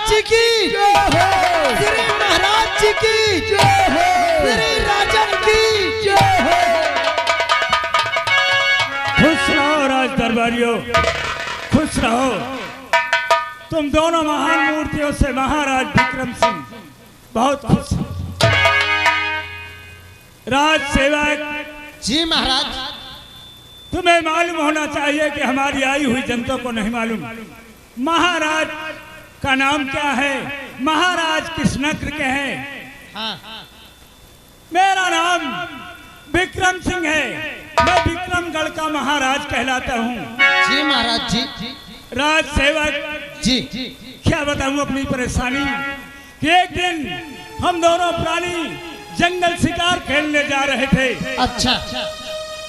महाराज जी की श्री महाराज जी की श्री राजन की खुश रहो राज दरबारियों, खुश रहो। तुम दोनों महान मूर्तियों से महाराज विक्रम सिंह बहुत खुश हैं। राज सेवक जी महाराज, तुम्हें मालूम होना चाहिए कि हमारी आई हुई जनता को नहीं मालूम महाराज का नाम क्या है, महाराज किस नगर के हैं। हाँ। मेरा नाम विक्रम सिंह है, मैं विक्रमगढ़ का महाराज कहलाता हूँ। जी महाराज जी। राज सेवक जी क्या बताऊँ अपनी परेशानी कि एक दिन हम दोनों प्राणी जंगल शिकार खेलने जा रहे थे। अच्छा।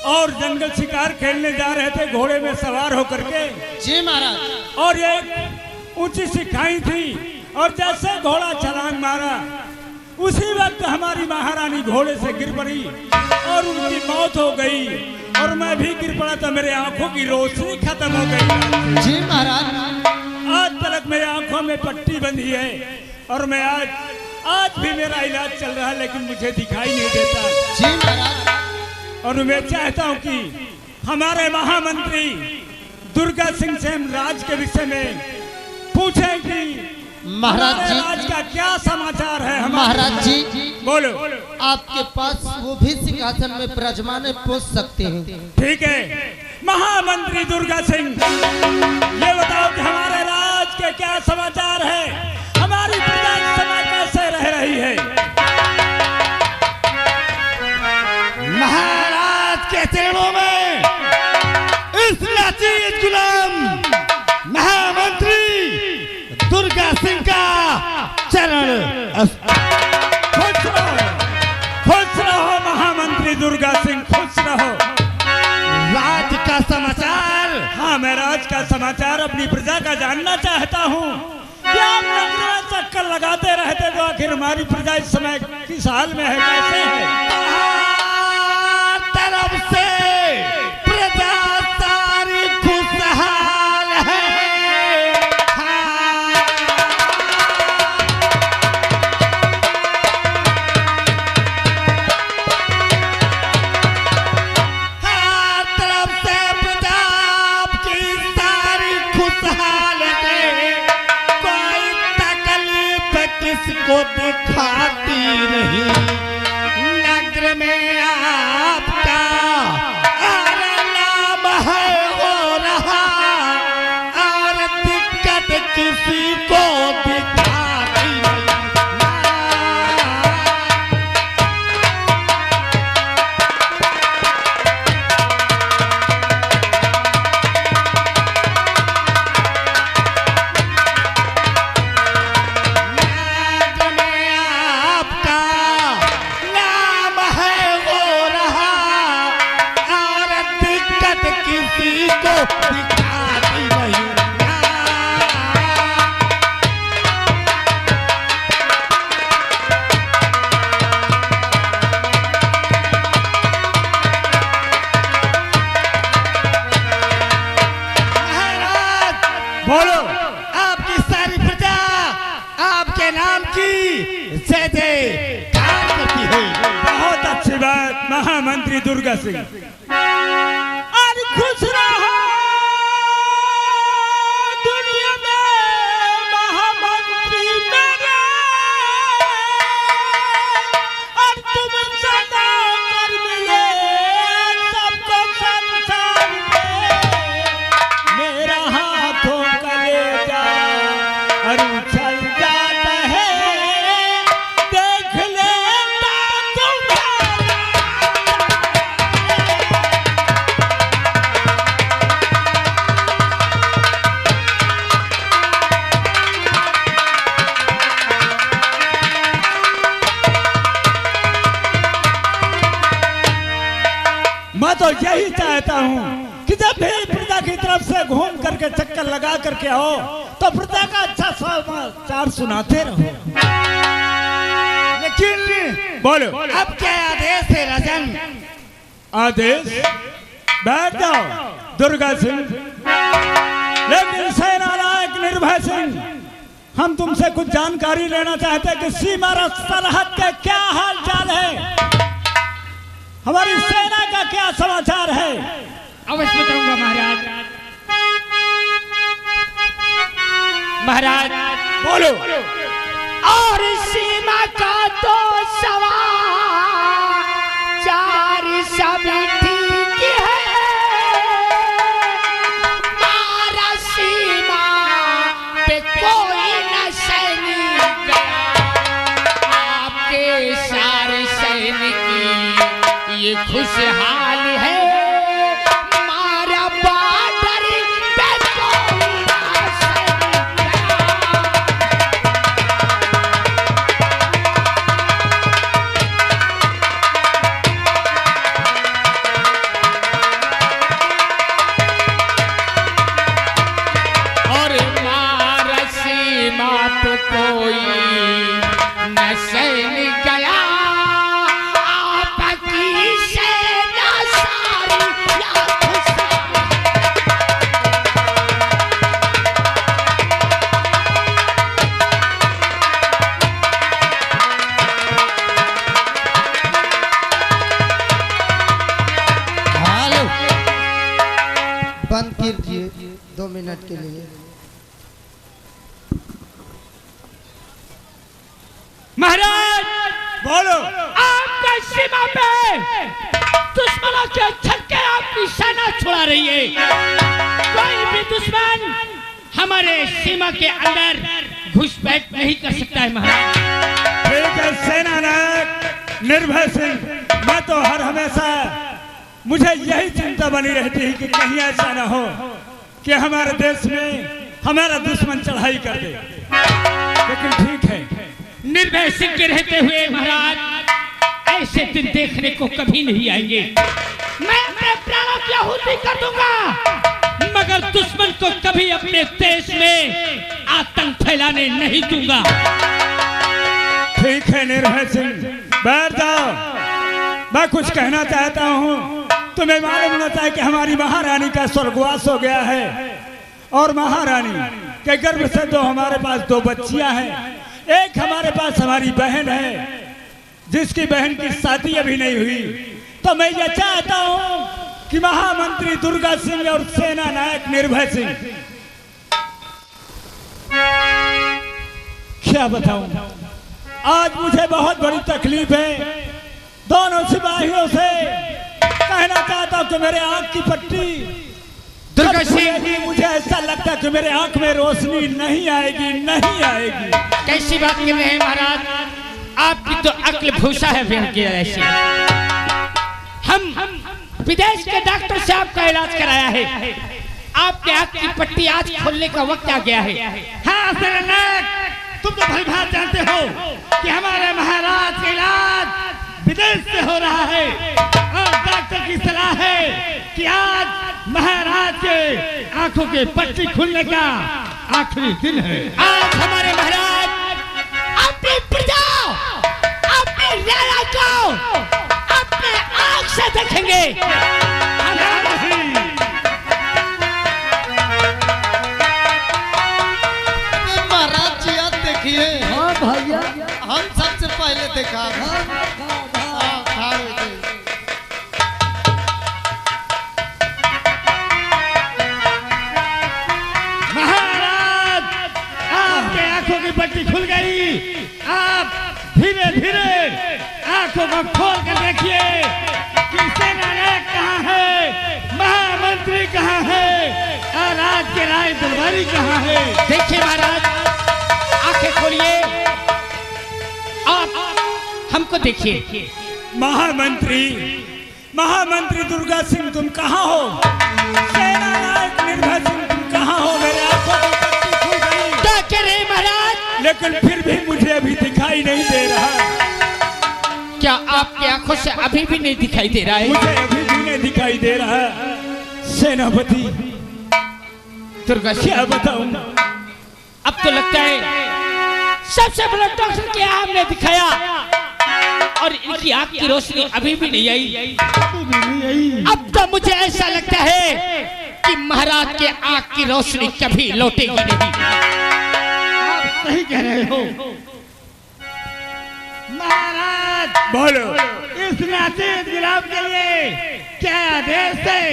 और जंगल शिकार खेलने जा रहे थे घोड़े में सवार होकर के। जी महाराज। और एक ऊंची सी खाई थी और जैसे घोड़ा छलांग मारा उसी वक्त हमारी महारानी घोड़े से गिर पड़ी और उनकी मौत हो गई और मैं भी गिर पड़ा तो मेरे आंखों की रोशनी खत्म हो गई। जी महाराज। आज तक मेरी आंखों में पट्टी बंधी है और मैं आज भी मेरा इलाज चल रहा है लेकिन मुझे दिखाई नहीं देता। जी महाराज। और मैं चाहता हूं कि हमारे महामंत्री दुर्गा सिंह से हम राज के विषय में पूछें कि महाराज जी राज का क्या समाचार है। महाराज जी बोलो। आपके पास वो भी सिंहासन में विराजमान पूछ सकते हैं। ठीक है महामंत्री दुर्गा सिंह, ये बताओ कि हमारे राज के क्या समाचार है, हमारी प्रजा इस समय कैसे रह रही है। महाराज के चरणों में इस लाचीज गुलाम महामंत्री दुर्गा सिंह का चरण। खुश रहो महामंत्री दुर्गा सिंह, खुश रहो। राज का समाचार। हाँ, मैं राज का समाचार अपनी प्रजा का जानना चाहता हूँ। क्या आप नगर में चक्कर लगाते रहते तो आखिर हमारी प्रजा इस समय किस हाल में है, कैसे है। तरफ से प्रजा सारी खुशहाल है। हर तरफ से प्रजा की सारी खुशहाल है, कोई तकलीफ किसको दिखाती नहीं। नगर में आपका नाम है हो रहा और दिक्कत किसी को दिखाती नहीं। नगर में आपका नाम है हो रहा और दिक्कत किसी को दिखाती नहीं। महाराज बोलो। आपकी सारी प्रजा आपके नाम की जय जयकार करती है। बहुत अच्छी बात महामंत्री दुर्गा सिंह। आज खुश रहो दुनिया में महामंत्री मेरे, और तुम सदा कर मिले सबको संसार में। मेरा हाथों का ले जा और उछल जाता है, देख लेता तुम्हारा। मैं तो यही चाहता हूँ कि जब भी प्रजा की तरफ से घूम करके चक्कर लगा करके आओ तो प्रजा का अच्छा समाचार सुनाते रहो। लेकिन बोलो। अब क्या आदेश है राजन? आदेश? बैठ जाओ दुर्गा सिंह। लेकिन सेनानायक निर्भय सिंह हम तुमसे कुछ जानकारी लेना चाहते हैं कि सीमा सरहद के क्या हाल चाल है, हमारी सेना का क्या समाचार है। अवश्य बताऊंगा महाराज। महाराज बोलो। और सीमा का तो समाचार सब ठीक है, मारा सीमा पे कोई न सैनिक गया, आपके सारे सैनिक ये खुशहाल है, मारा बॉर्डर पे कोई न सैनिक गया। और मारा सीमा पे कोई न सैनिक गया, आपकी सेना सारी या खुशहाल। हेलो, बंद कीजिए 2 मिनट के लिए। महाराज बोलो। आपका सीमा पे दुश्मनों के छक्के आपकी सेना छुड़ा रही है, कोई भी दुश्मन हमारे सीमा के अंदर घुसपैठ नहीं कर सकता है महाराज। ठीक है सेना नायक निर्भय सिंह, मैं तो हर हमेशा मुझे यही चिंता बनी रहती है कि कहीं ऐसा ना हो कि हमारे देश में हमारा दुश्मन चढ़ाई कर दे, लेकिन ठीक है निर्भय सिंह के रहते हुए महाराज ऐसे दिन देखने को कभी नहीं आएंगे। मैं अपने प्राणों की आहुति कर दूंगा, मगर दुश्मन को कभी अपने देश में आतंक फैलाने नहीं दूंगा। ठीक है निर्भय सिंह, बैठ जाओ। मैं कुछ कहना चाहता हूँ। तुम्हें मालूम होता है कि हमारी महारानी का स्वर्गवास हो गया है, और महारानी के गर्भ से तो हमारे पास 2 बच्चियां हैं। एक हमारे पास हमारी बहन है, जिसकी बहन की शादी अभी नहीं हुई। तो मैं ये चाहता हूँ कि महामंत्री दुर्गा सिंह और सेना नायक निर्भय सिंह, क्या बताऊं, आज मुझे बहुत बड़ी तकलीफ है। दोनों सिपाहियों से कहना चाहता हूँ कि मेरे आंख की पट्टी दुर्गा सिंह, मुझे ऐसा लगता है कि मेरे आंख में रोशनी नहीं आएगी, नहीं आएगी। कैसी बात कर रहे हैं महाराज, आपकी तो अक्ल भूसा है बहन की ऐसी। हम विदेश के डॉक्टर से आपका इलाज कराया है, आपके आंख की पट्टी आज खोलने का वक्त आ गया है। हाँ सेनानायक, तुम तो भली भांति जानते हो कि हमारे महाराज का इलाज विदेश से हो रहा है, और डॉक्टर की सलाह है कि आज महाराज के आंखों के पट्टी खुलने का आखिरी दिन है। आज हमारे महाराज अपनी प्रजा, अपनी राजा को अपने आंख से देखेंगे। महाराज जी आप देखिए। हाँ भैया, हम सबसे पहले देखा। महाराज आपके आंखों की पट्टी खुल गई, आप धीरे धीरे आंखों को खोल कर देखिए कि सेनानायक कहाँ है, महामंत्री कहाँ है, और आज के राय दरबारी कहाँ है। देखिए महाराज, आंखें खोलिए, आप हमको देखिए। महामंत्री दुर्गा सिंह तुम कहाँ हो? सेना नायक निर्भय सिंह तुम कहाँ हो? मेरे आंखों की पट्टी खुल गई। क्या कह रहे हैं महाराज? लेकिन फिर भी मुझे अभी दिखाई नहीं दे रहा। क्या आपकी आंखों से अभी भी नहीं दिखाई दे रहा है? मुझे अभी भी नहीं दिखाई दे रहा। सेनापति दुर्गा सिंह, क्या बताऊं? अब तो लगता है सबसे बड़ा डॉक्टर के हमने दिखाया और इनकी आंख की रोशनी अभी भी नहीं आई। अब तो मुझे ऐसा लगता है कि महाराज के आंख की रोशनी कभी लौटेगी नहीं। सही कह रहे हो महाराज। बोलो। इस नासिर गुलाब के लिए क्या आदेश है?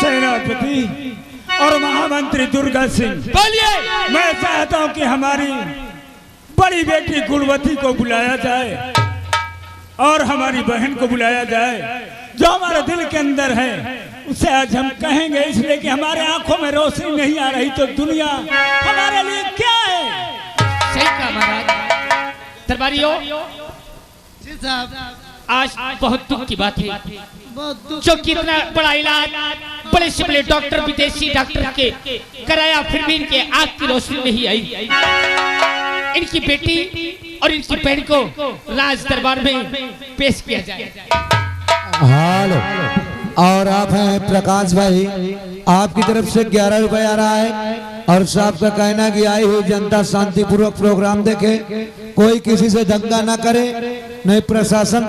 सेनापति और महामंत्री दुर्गा सिंह, बोलिए। मैं चाहता हूं कि हमारी बड़ी बेटी गुणवती को बुलाया जाए और हमारी बहन को बुलाया जाए। जो हमारे दिल के अंदर है उसे आज हम कहेंगे, इसलिए कि हमारे आंखों में रोशनी नहीं आ रही तो दुनिया हमारे लिए क्या है। सही कहा महाराज। दरबारियों, जी साहब, आज बहुत दुख की बात है बहुत दुख जो कि इतना बड़ा इलाज बड़े से बड़े डॉक्टर, विदेशी डॉक्टर के कराया, फिर भी इनके आंख की रोशनी नहीं आई। इनकी बेटी और इनकी बहन को राज दरबार में पेश किया जाए। हेलो, और आप हैं प्रकाश भाई, आपकी तरफ से 11 रुपए आ रहा है और साहब का कहना कि आई हुई जनता शांतिपूर्वक प्रोग्राम देखे, कोई किसी से दंगा ना करे, नहीं प्रशासन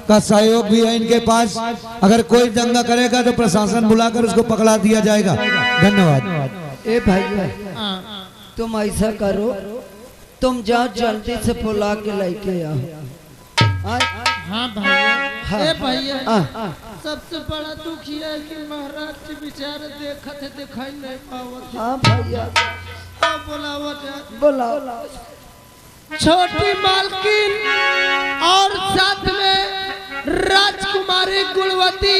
का सहयोग भी है इनके पास। अगर कोई दंगा करेगा तो प्रशासन बुलाकर उसको पकड़ा दिया जाएगा। धन्यवाद। ए भाई, तुम ऐसा करो, तुम जाओ जल्दी से बुला के लेके आओ। हाँ भैया। हाँ। ए भैया, हाँ। सबसे बड़ा दुख यह है कि महाराज के बेचारे देखत है, दिखाई नहीं पावत है। हाँ भैया, अब बुलावत है। बुलाओ। छोटी मालकिन और साथ में राजकुमारी गुणवती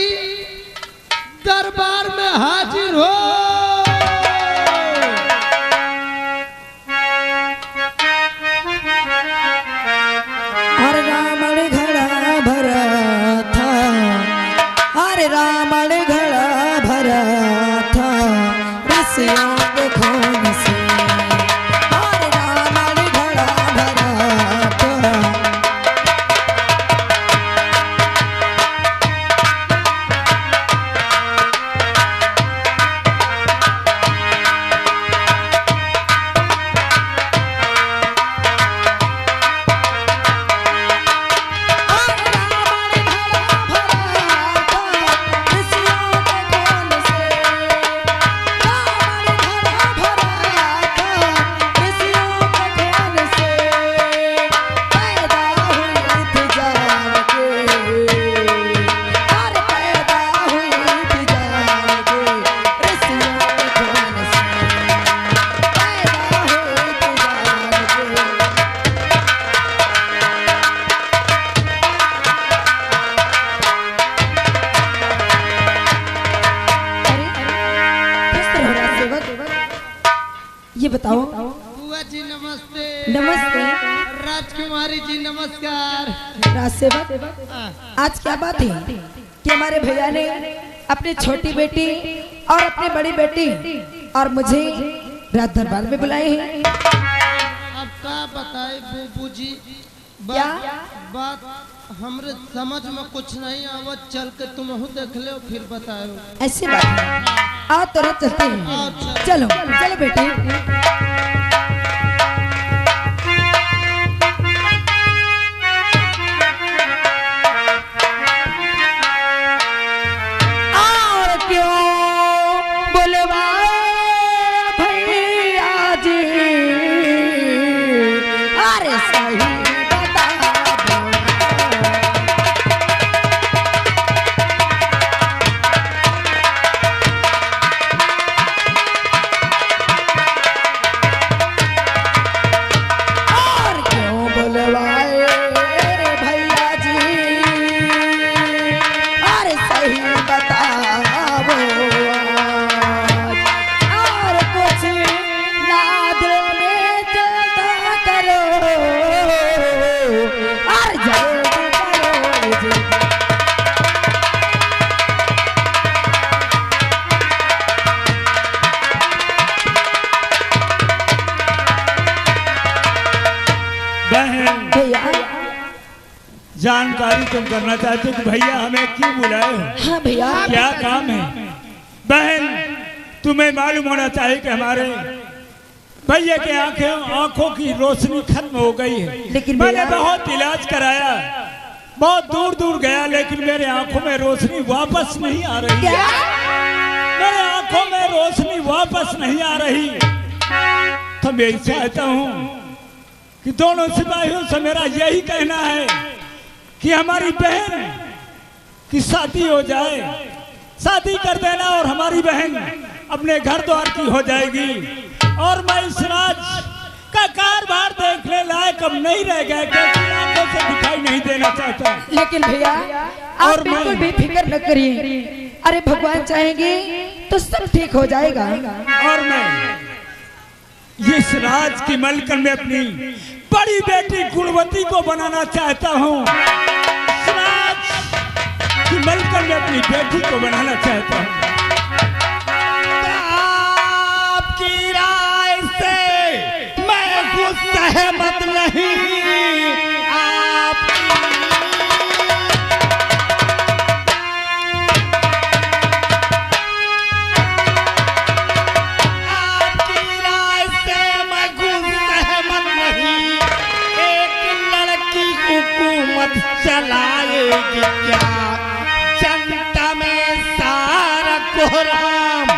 दरबार में हाजिर हो। हर रावण घड़ा भरा था, हर रावण घड़ा भरा था ऋषियों के खून से। हर रावण घड़ा भरा था। ये बताओ। बुआ जी नमस्ते। नमस्ते। राजकुमारी जी नमस्कार। राज सेवक, आज क्या बात है कि हमारे भैया ने अपनी छोटी बेटी और अपनी बड़ी बेटी और मुझे राज दरबार में बुलाए हैं। अब क्या बताए बूबू जी, क्या? बात हमरे समझ में कुछ नहीं आवत, चल के तुम देख लो फिर बताओ। ऐसी बात है, आओ तुरंत चलते हैं। चलो चलो बेटी। जानकारी तुम करना चाहते हो कि भैया हमें क्यों बुलाए हो? हाँ भैया। क्या काम है? बहन, तुम्हें मालूम होना चाहिए कि हमारे भैया के आंखों की रोशनी खत्म हो गई है। लेकिन मैंने बहुत इलाज कराया, बहुत दूर दूर गया, लेकिन मेरे आंखों में रोशनी वापस नहीं आ रही है। मेरे आंखों में रोशनी वापस नहीं आ रही, तो मैं चाहता हूँ कि दोनों सिपाहियों से मेरा यही कहना है कि हमारी बहन की शादी हो जाए, शादी कर देना और हमारी बहन अपने घर द्वार की हो जाएगी और मैं इस राज का कारभार देखने लायक अब नहीं रह गया, क्योंकि आंखों से दिखाई नहीं देना चाहता। लेकिन भैया आप बिल्कुल भी फिक्र न करिए, अरे भगवान चाहेंगे तो सब ठीक हो जाएगा। और मैं इस राज की मलकन में अपनी बड़ी बेटी गुणवती को बनाना चाहता हूँ, इस राज की मलकन में अपनी बेटी को बनाना चाहता हूँ। आपकी राय से मैं खुद सहमत नहीं। चलाएगी क्या जनता में सारा कोहराम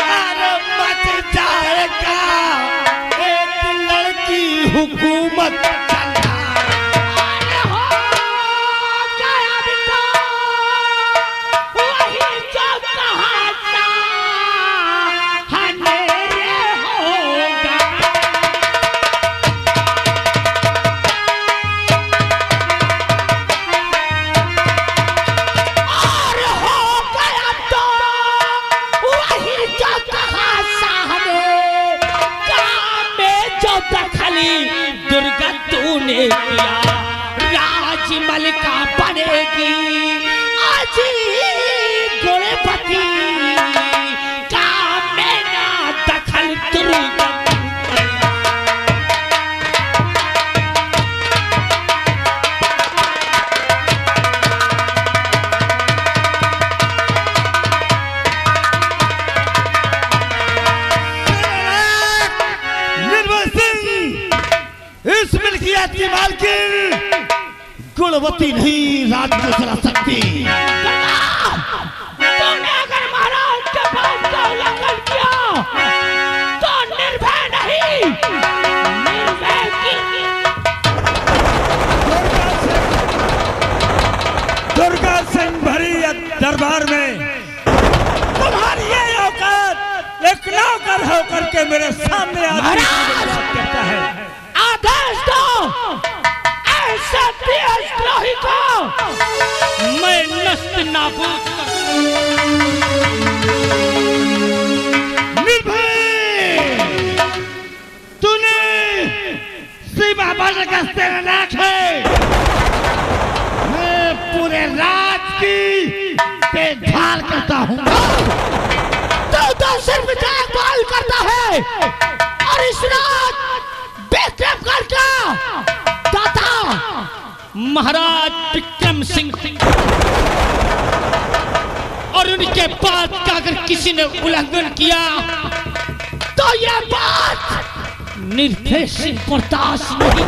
और मच जाएगा, एक लड़की हुकूमत दुर्गा तूने किया राज मलिका बनेगी आज गुणवती काम में ना दखल दुर्गा। इस मिल्कियत की मालकिन गुणवती नहीं राज्य चला सकती। तुमने अगर महाराज के बात का उल्लंघन किया तो निर्भय नहीं, निर्भय की दुर्गा सिंह भरी दरबार में तुम्हारी ये औकात एक नौकर होकर के मेरे सामने करता है। आदेश दो ऐसे देशद्रोही को मैं नष्ट नाबूद निर्भय। तूने सीमा पर का सेनानायक है, मैं पूरे राज की देखभाल करता हूँ। तो सिर्फ देखभाल करता है और इस रात दाता महाराज विक्रम सिंह और उनके बात का अगर किसी ने उल्लंघन किया तो यह बात निर्भय सिंह बर्दाश्त नहीं।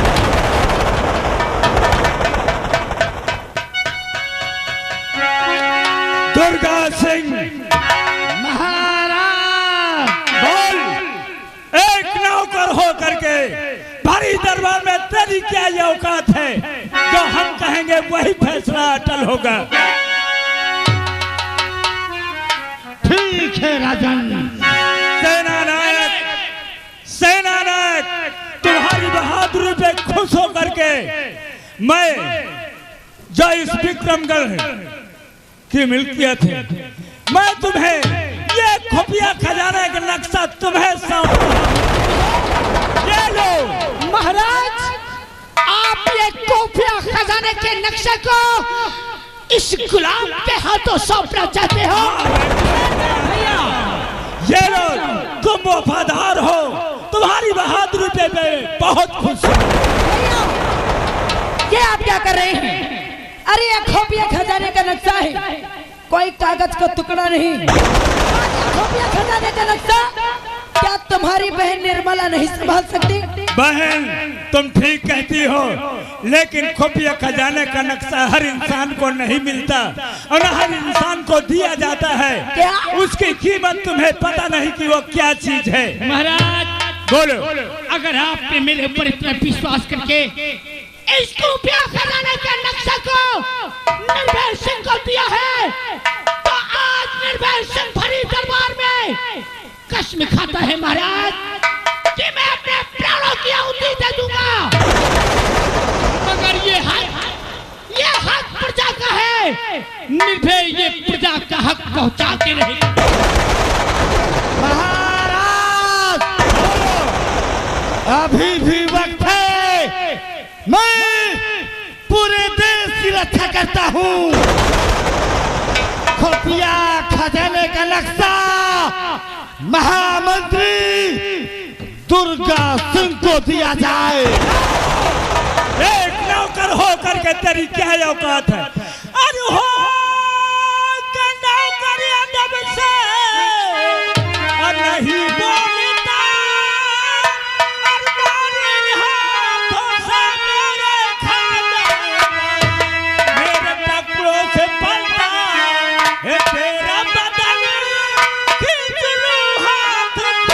दुर्गा सिंह महाराज बोल, एक नौकर हो करके भारी दरबार में तेरी क्या ये औकात है, जो हम कहेंगे वही फैसला अटल होगा। ठीक है राजन। सेनानायक, सेनानायक, तुम्हारी बहादुरी पे खुश होकर के मैं जो इस विक्रमगढ़ की मिल्कियत है, मैं तुम्हें ये खुफिया खजाने का नक्शा तुम्हें ये लो। महाराज आप ये खुफिया खजाने के नक्शे को इस गुलाम के हाथों सौंपना चाहते हो? ये लो, तुम वफादार हो, तुम्हारी बहादुरी पे मैं बहुत खुश हूँ। ये आप क्या कर रहे हैं? अरे ये खुफिया खजाने का नक्शा है, कोई कागज का टुकड़ा नहीं। खुफिया खजाने का नक्शा क्या तुम्हारी बहन निर्मला नहीं संभाल सकती? बहन तुम ठीक कहती हो, लेकिन खुफिया खजाने का नक्शा हर इंसान को नहीं मिलता और हर इंसान को दिया जाता है। क्या? उसकी कीमत तुम्हें पता नहीं कि वो क्या चीज है। महाराज बोलो। अगर आपने मेरे ऊपर इतना विश्वास करके इस खुफिया खजाने के नक्शे को निर्भय सिंह को दिया है, तो आज निर्भय सिंह भरी दरबार में कसम खाता है महाराज कि मैं अपने प्राणों की आहुति दे दूंगा, मगर ये हक प्रजा का है। निर्भय ये प्रजा का हक पहुंचा के रहेगा। महाराज अभी भी वक्त है, मैं पूरे देश की रक्षा करता हूँ। खुफिया खजाने का नक्शा महामंत्री दुर्गा सिंह को दिया जाए। एक नौकर होकर के तेरी क्या औकात है? अरे हो के नौकर अदब से और नहीं बोलता, और मारे हाथों से मेरे खा जाएगा, मेरे टकरों से पलटा है तेरा बदन, खींच लूं हाथ तो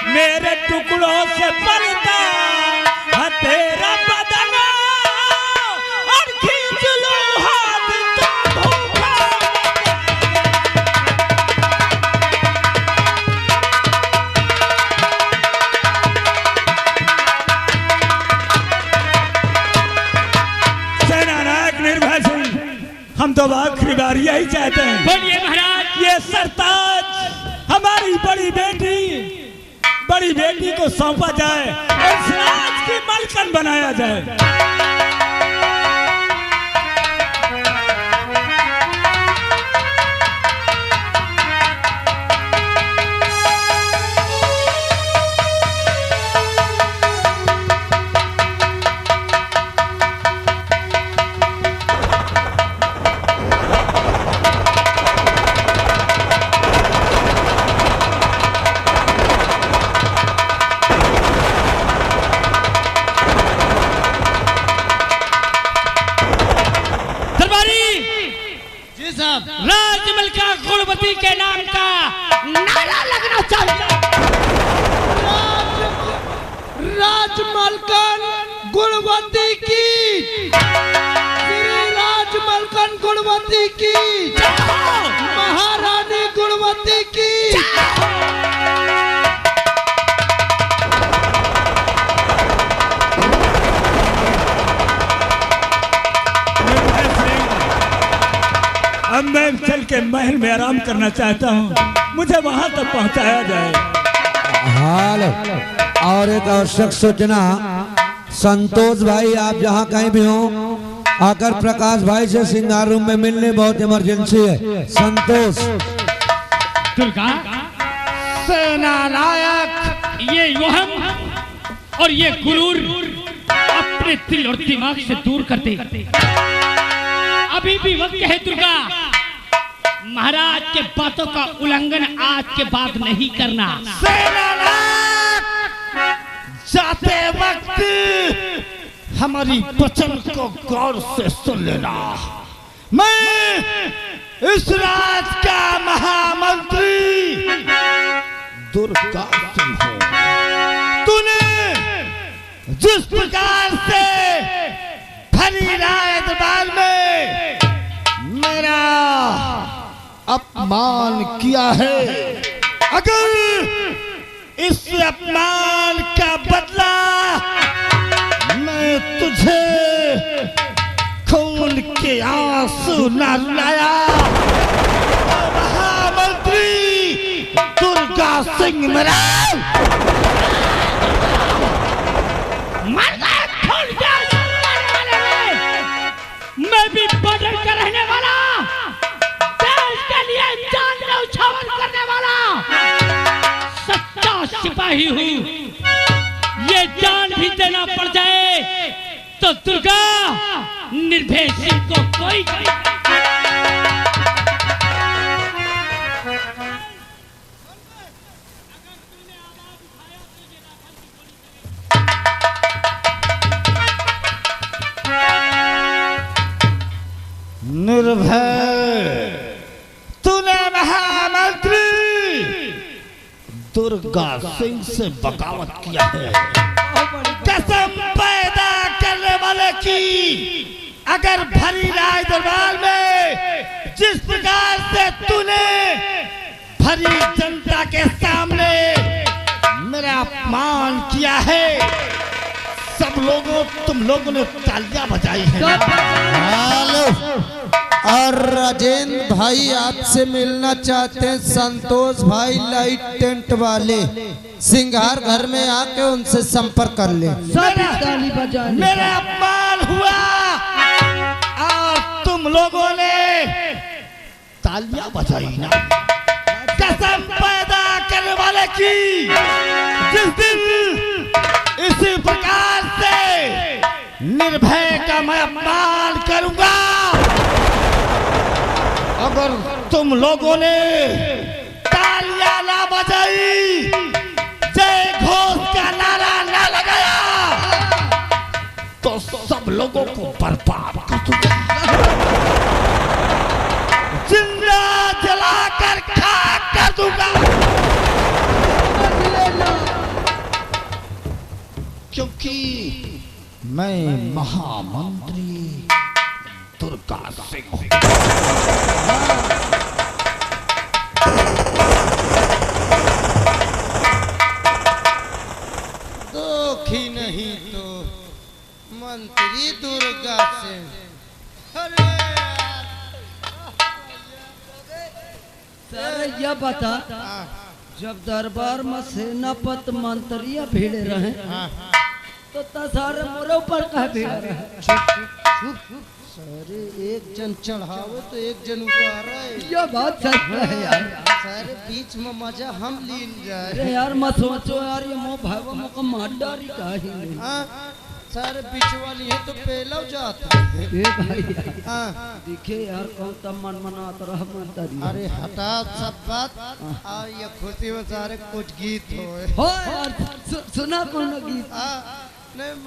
मेरे टुकड़ों से पलटा है तेरा बदन, और खींच लो हाथ तो धोखा। सेनानायक निर्भय सिंह, हम तो आखिरी बार यही चाहते हैं। बोलिए महाराज। ये सरताज हमारी बड़ी बेटी को सौंपा जाए और इस राज की मलकन बनाया जाए। राजमलका गुणवती के नाम का नारा लगना चाहिए। राजमलकन गुणवती की, श्री राजमलकन गुणवती की, महारानी गुणवती की। अब मैं चल के महल में आराम करना चाहता हूँ, मुझे वहाँ तक पहुँचाया जाए। हाल और एक आवश्यक सूचना, संतोष भाई आप जहाँ कहीं भी हो आकर प्रकाश भाई से श्रृंगार रूम में मिलने, बहुत इमरजेंसी है। संतोष। दुर्गा सेनानायक, ये वहम और ये गुरूर अपने दिल और दिमाग से दूर करते। अभी भी वक्त है दुर्गा, महाराज के बातों का उल्लंघन आज के बाद नहीं करना। जाते वक्त हमारी वचन को गौर से सुन लेना। मैं इस राज का महामंत्री दुर्गा सिंह हूँ। तूने जिस प्रकार से भरी राय दरबार में मेरा अपमान किया है, अगर इस अपमान का बदला मैं तुझे खून के आंसू न रुलाया, महामंत्री दुर्गा सिंह मेरा मैं भी बॉर्डर का रहने वाला, देश के लिए सिपाही हूँ, ये जान भी देना पड़ जाए तो दुर्गा निर्भय सिंह को कोई निर्भय, तूने महामंत्री दुर्गा सिंह से बगावत किया है। कसम पैदा करने वाले की, अगर भरी राय दरबार में जिस प्रकार से तूने भरी जनता के सामने मेरा अपमान किया है, सब लोगों तुम लोगों ने तालियां बजाई हैं। हेलो, और राजेंद्र भाई आपसे मिलना चाहते हैं। संतोष भाई लाइट टेंट वाले सिंगार घर में आके उनसे संपर्क कर ले। मेरा अपमान हुआ और तुम लोगों ने तालियां बजाई ना। कसम पैदा करने वाले की, जिस दिन इसी प्रकार से निर्भय का मैं अपमान करूंगा, अगर तुम लोगों ने तालियां ना बजाई, जय घोष का नारा ना लगाया, तो सब लोगों को बर्बाद कर दूंगा, जिंदा जलाकर खाक कर दूंगा। क्योंकि मैं महामंत्री दुर्गा सिंह हूं। दुखी नहीं तो मंत्री दुर्गा सिंह। अरे सर यह बता, जब दरबार में सेनापत मंत्रिया भिड़े रहे तो सारे मोरे ऊपर कहा भिड़ा रहे। सारे एक जन चढ़ावे तो एक जन उतारे। यह बात सच है यार। सारे बीच में मजा हम लीन जाए। अरे यार मत सोचो यार, ये मोह भाव मुका मार डारी काहे। सारे बीच वाली है तो पहला जाता है। भाई हाँ दिखे यार कौन तब मन मनाता रहा मंत्री। अरे हटा सब बात, आ ये खुशी में सारे कुछ गीत हो यार सुना कौन गीत। नहीं